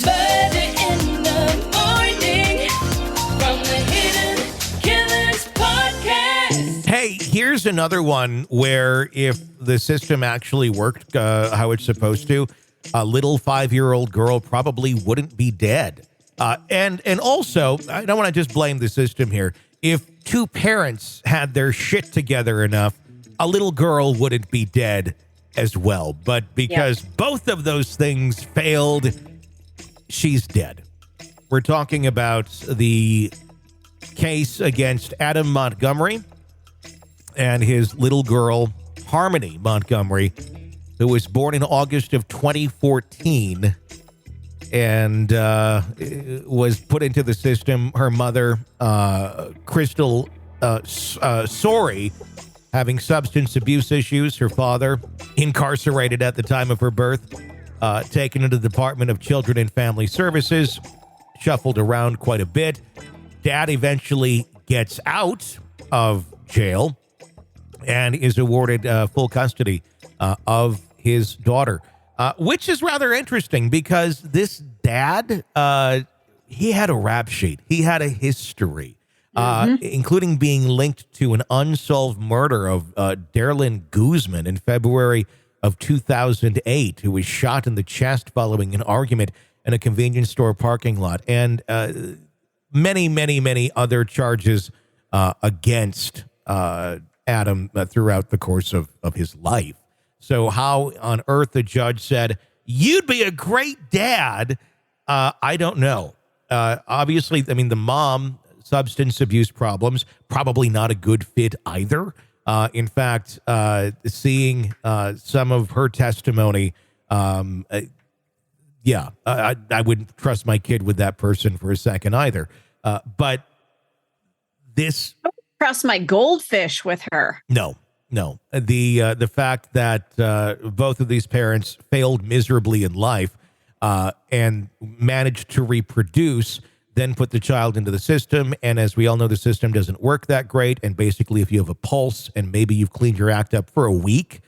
Murder in the morning from the Hidden Killers podcast. Hey, here's another one where if the system actually worked how it's supposed to, a little 5-year-old girl probably wouldn't be dead. And also, I don't want to just blame the system here. If two parents had their shit together enough, a little girl wouldn't be dead as well. But because both of those things failed, she's dead. We're talking about the case against Adam Montgomery and his little girl, Harmony Montgomery, who was born in August of 2014 and was put into the system. Her mother, Crystal Sorey, having substance abuse issues. Her father, incarcerated at the time of her birth, taken into the Department of Children and Family Services, shuffled around quite a bit. Dad eventually gets out of jail and is awarded full custody of his daughter, which is rather interesting because this dad, he had a rap sheet. He had a history, including being linked to an unsolved murder of Darlene Guzman in February of 2008, who was shot in the chest following an argument in a convenience store parking lot, and many, many, many other charges against Adam throughout the course of his life. So how on earth the judge said, you'd be a great dad, I don't know. Obviously, I mean, the mom, substance abuse problems, probably not a good fit either. In fact, seeing some of her testimony, I wouldn't trust my kid with that person for a second either. But this... I wouldn't trust my goldfish with her. No. The fact that both of these parents failed miserably in life and managed to reproduce, then put the child into the system. And as we all know, the system doesn't work that great. And basically, if you have a pulse and maybe you've cleaned your act up for a week,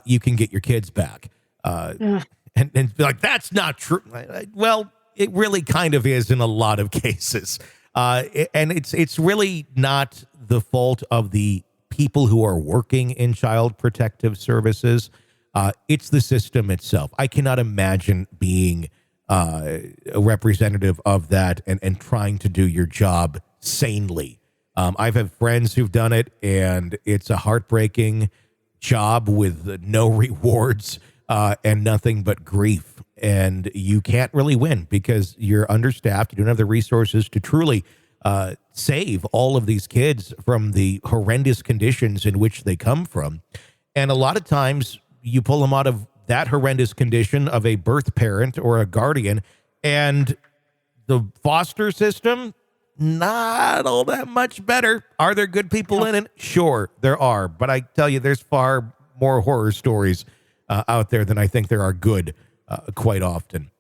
you can get your kids back. And be like, that's not true. Well, it really kind of is in a lot of cases. And it's really not the fault of the people who are working in child protective services. It's the system itself. I cannot imagine being a representative of that and trying to do your job sanely. I've had friends who've done it, and it's a heartbreaking job with no rewards and nothing but grief. And you can't really win because you're understaffed. You don't have the resources to truly save all of these kids from the horrendous conditions in which they come from. And a lot of times you pull them out of that horrendous condition of a birth parent or a guardian, and the foster system, not all that much better. Are there good people in it? Sure, there are. But I tell you, there's far more horror stories out there than I think there are good quite often.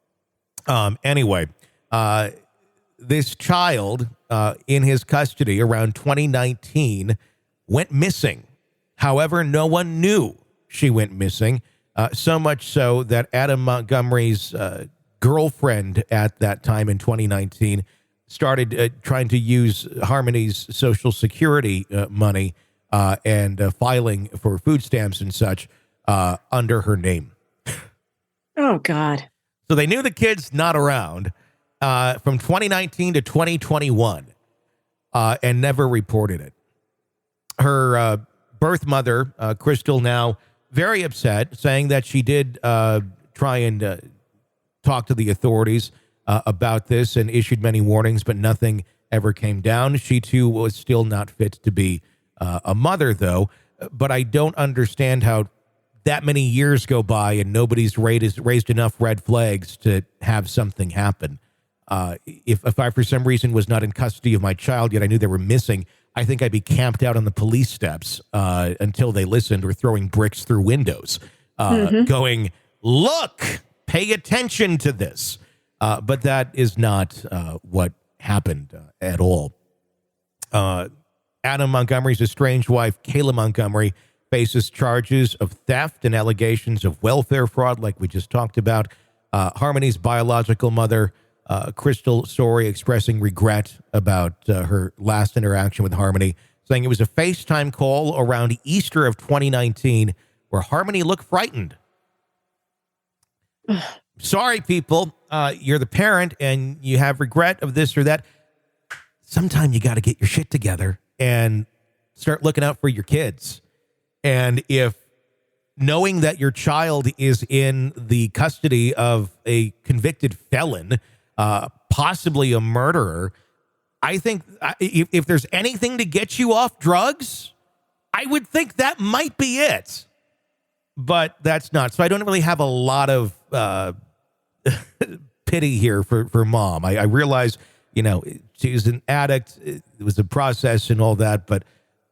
Anyway, this child in his custody around 2019 went missing. However, no one knew she went missing, so much so that Adam Montgomery's girlfriend at that time in 2019 started trying to use Harmony's Social Security money and filing for food stamps and such under her name. Oh, God. So they knew the kid's not around from 2019 to 2021 and never reported it. Her birth mother, Crystal, now very upset, saying that she did try and talk to the authorities about this and issued many warnings, but nothing ever came down. She, too, was still not fit to be a mother, though. But I don't understand how that many years go by and nobody's raised enough red flags to have something happen. If I, for some reason, was not in custody of my child, yet I knew they were missing, I think I'd be camped out on the police steps until they listened, or throwing bricks through windows, going, look, pay attention to this. But that is not what happened at all. Adam Montgomery's estranged wife, Kayla Montgomery, faces charges of theft and allegations of welfare fraud, like we just talked about. Harmony's biological mother, Crystal Story, expressing regret about her last interaction with Harmony, saying it was a FaceTime call around Easter of 2019 where Harmony looked frightened. Sorry, people. You're the parent and you have regret of this or that. Sometime you got to get your shit together and start looking out for your kids. And if knowing that your child is in the custody of a convicted felon, possibly a murderer, I think if there's anything to get you off drugs, I would think that might be it. But that's not. So I don't really have a lot of pity here for mom. I realize, she was an addict. It was a process and all that, but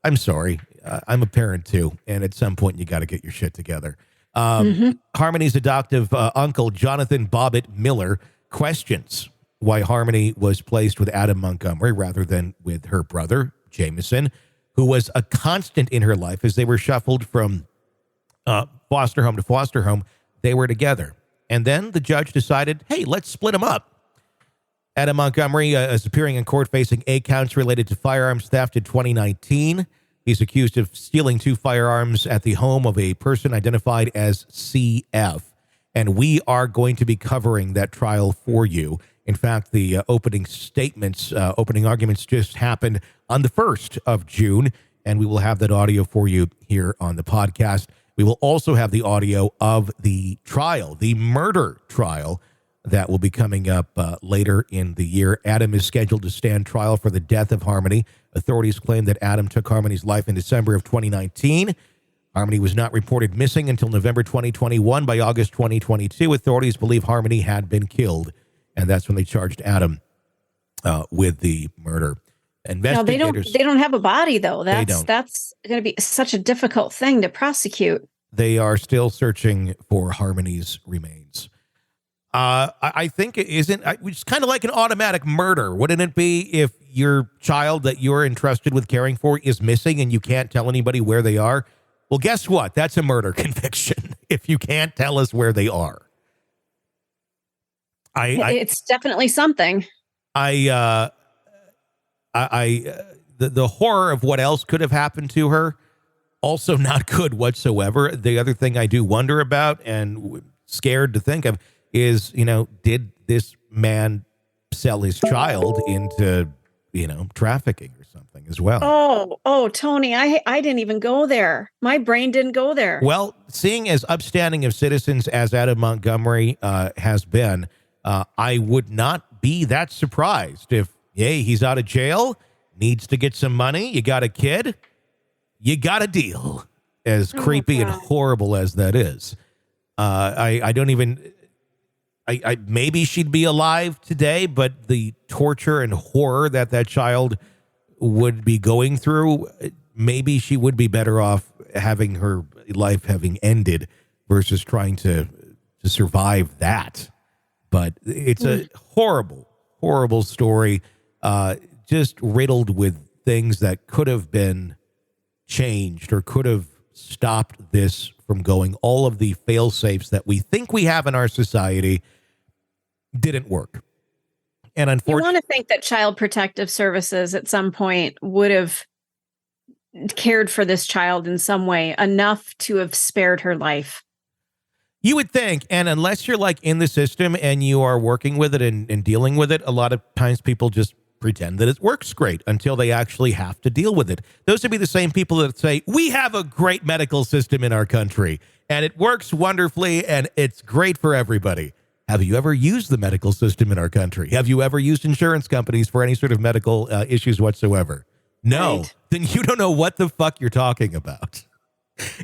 I'm sorry. I'm a parent too. And at some point you got to get your shit together. Harmony's adoptive uncle, Jonathan Bobbitt Miller, questions why Harmony was placed with Adam Montgomery rather than with her brother, Jameson, who was a constant in her life as they were shuffled from foster home to foster home. They were together. And then the judge decided, hey, let's split them up. Adam Montgomery is appearing in court facing 8 counts related to firearms theft in 2019. He's accused of stealing 2 firearms at the home of a person identified as CF. And we are going to be covering that trial for you. In fact, the opening arguments just happened on the 1st of June, and we will have that audio for you here on the podcast. We will also have the audio of the trial, the murder trial, that will be coming up later in the year. Adam is scheduled to stand trial for the death of Harmony. Authorities claim that Adam took Harmony's life in December of 2019. Harmony was not reported missing until November 2021. By August 2022, authorities believe Harmony had been killed, and that's when they charged Adam with the murder. Investigators, they don't have a body, though. That's going to be such a difficult thing to prosecute. They are still searching for Harmony's remains. I think it isn't. It's kind of like an automatic murder. Wouldn't it be if your child that you're entrusted with caring for is missing and you can't tell anybody where they are? Well, guess what? That's a murder conviction if you can't tell us where they are. It's definitely something. The horror of what else could have happened to her, also not good whatsoever. The other thing I do wonder about and scared to think of is, did this man sell his child into, trafficking or something as well? Oh, Tony, I didn't even go there. My brain didn't go there. Well, seeing as upstanding of citizens as Adam Montgomery has been, I would not be that surprised if, he's out of jail, needs to get some money, you got a kid, you got a deal. As creepy and horrible as that is. I don't even... maybe she'd be alive today, but the torture and horror that child would be going through, maybe she would be better off having her life having ended versus trying to survive that. But it's a horrible, horrible story, just riddled with things that could have been changed or could have stopped this from going. All of the fail-safes that we think we have in our society didn't work. And unfortunately, you want to think that Child Protective Services at some point would have cared for this child in some way enough to have spared her life. You would think, and unless you're like in the system and you are working with it and dealing with it, a lot of times people just pretend that it works great until they actually have to deal with it. Those would be the same people that say, we have a great medical system in our country and it works wonderfully and it's great for everybody. Have you ever used the medical system in our country? Have you ever used insurance companies for any sort of medical issues whatsoever? No. Right. Then you don't know what the fuck you're talking about.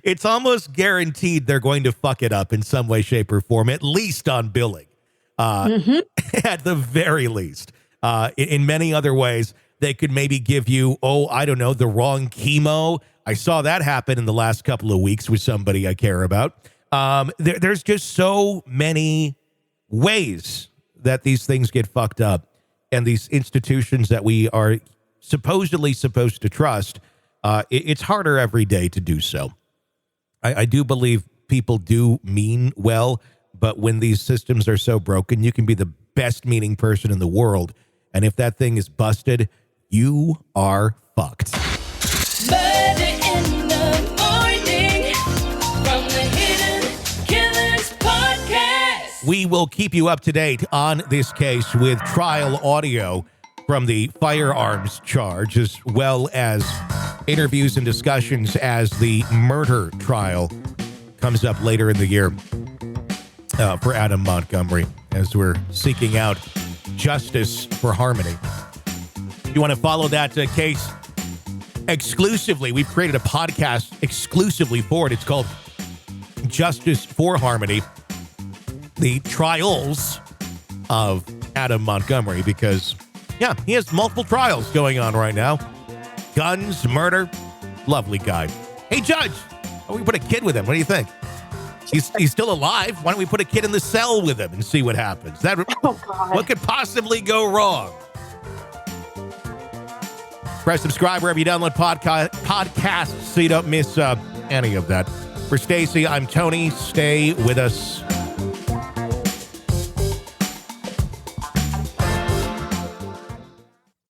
It's almost guaranteed they're going to fuck it up in some way, shape, or form, at least on billing. At the very least. In many other ways, they could maybe give you, the wrong chemo. I saw that happen in the last couple of weeks with somebody I care about. There's just so many ways that these things get fucked up, and these institutions that we are supposedly supposed to trust, it's harder every day to do so. I do believe people do mean well, But when these systems are so broken, you can be the best meaning person in the world. And if that thing is busted, you are fucked. Murder in the morning from the Hidden Killers podcast. We will keep you up to date on this case with trial audio from the firearms charge, as well as interviews and discussions as the murder trial comes up later in the year for Adam Montgomery, as we're seeking out justice for Harmony. If you want to follow that case exclusively, we've created a podcast exclusively for it. It's called Justice for Harmony, the trials of Adam Montgomery, because, yeah, he has multiple trials going on right now. Guns, murder, lovely guy. Hey, Judge, why don't we put a kid with him? What do you think? He's still alive. Why don't we put a kid in the cell with him and see what happens? What could possibly go wrong? Press subscribe wherever you download podcasts so you don't miss any of that. For Stacy, I'm Tony. Stay with us.